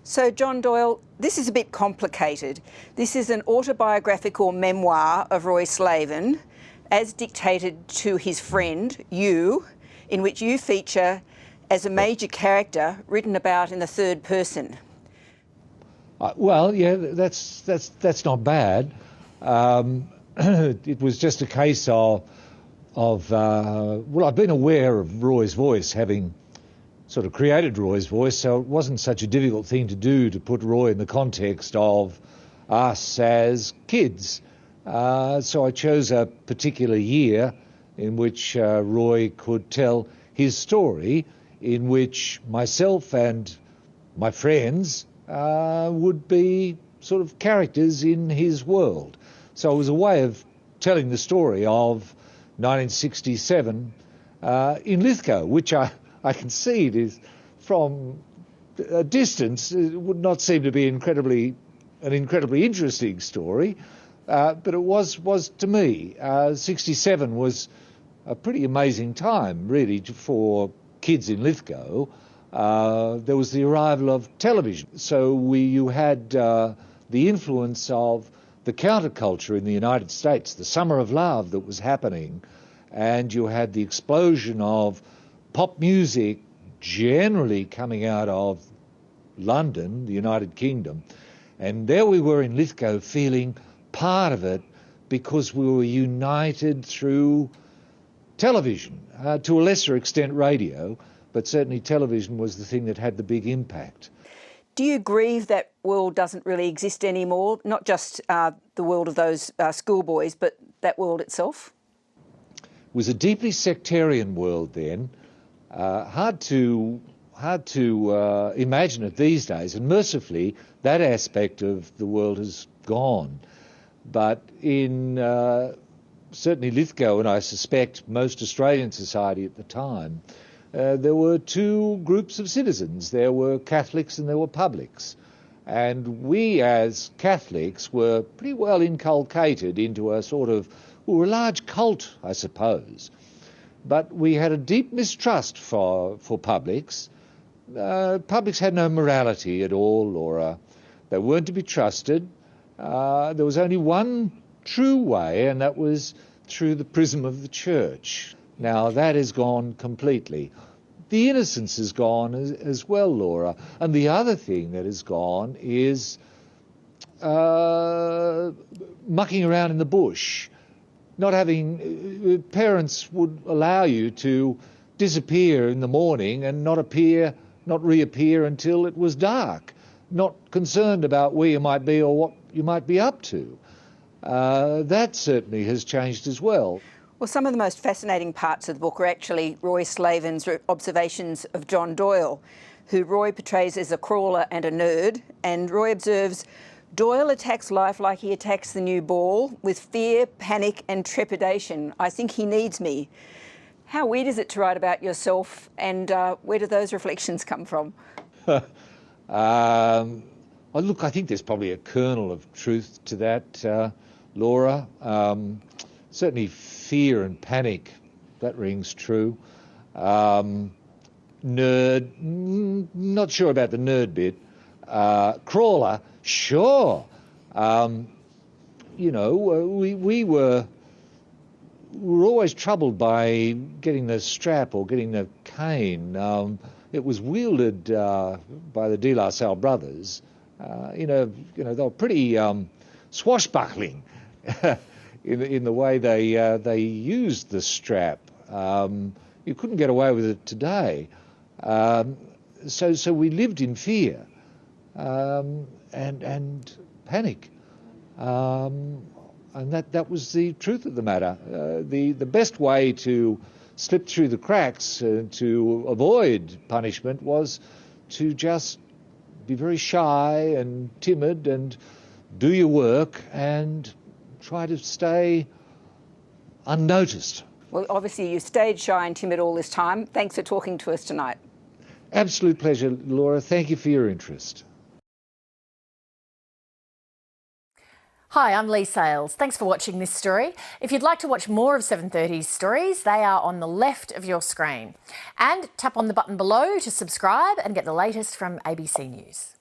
So, John Doyle, this is a bit complicated. This is an autobiographical memoir of Roy Slaven, as dictated to his friend, you, in which you feature as a major character written about in the third person. Well, yeah, that's not bad. It was just a case of well, I've been aware of Roy's voice, having sort of created Roy's voice, so it wasn't such a difficult thing to do to put Roy in the context of us as kids. So I chose a particular year in which Roy could tell his story, in which myself and my friends would be sort of characters in his world. So it was a way of telling the story of 1967 in Lithgow, which I concede is, from a distance, it would not seem to be an incredibly interesting story, but it was to me. 67 was a pretty amazing time, really, for kids in Lithgow. There was the arrival of television, so you had the influence of the counterculture in the United States, the summer of love that was happening, and you had the explosion of pop music generally coming out of London, the United Kingdom. And there we were in Lithgow feeling part of it because we were united through television, to a lesser extent radio, but certainly television was the thing that had the big impact. Do you grieve that world doesn't really exist anymore? Not just the world of those schoolboys, but that world itself? It was a deeply sectarian world then. Hard to imagine it these days, and mercifully that aspect of the world has gone. But in certainly Lithgow, and I suspect most Australian society at the time, there were two groups of citizens. There were Catholics and there were publics. And we as Catholics were pretty well inculcated into a sort of, well, a large cult, I suppose. But we had a deep mistrust for publics. Publics had no morality at all, Laura. They weren't to be trusted. There was only one true way, and that was through the prism of the church. Now, that has gone completely. The innocence has gone as well, Laura. And the other thing that has gone is mucking around in the bush. Not having, parents would allow you to disappear in the morning and not reappear until it was dark, not concerned about where you might be or what you might be up to. That certainly has changed as well. Well, some of the most fascinating parts of the book are actually Roy Slaven's observations of John Doyle, who Roy portrays as a crawler and a nerd, and Roy observes, Doyle attacks life like he attacks the new ball, with fear, panic and trepidation. I think he needs me. How weird is it to write about yourself, and where do those reflections come from? Look, I think there's probably a kernel of truth to that, Laura. Certainly fear and panic, that rings true. Nerd, not sure about the nerd bit. Crawler, sure. You know, we were always troubled by getting the strap or getting the cane. It was wielded by the De La Salle brothers. You know, they were pretty swashbuckling in the way they used the strap. You couldn't get away with it today. So we lived in fear. And panic, and that was the truth of the matter. The best way to slip through the cracks to avoid punishment was to just be very shy and timid and do your work and try to stay unnoticed. Well, obviously you stayed shy and timid all this time. Thanks for talking to us tonight. Absolute pleasure, Laura. Thank you for your interest. Hi, I'm Lee Sales. Thanks for watching this story. If you'd like to watch more of 730's stories, they are on the left of your screen. And tap on the button below to subscribe and get the latest from ABC News.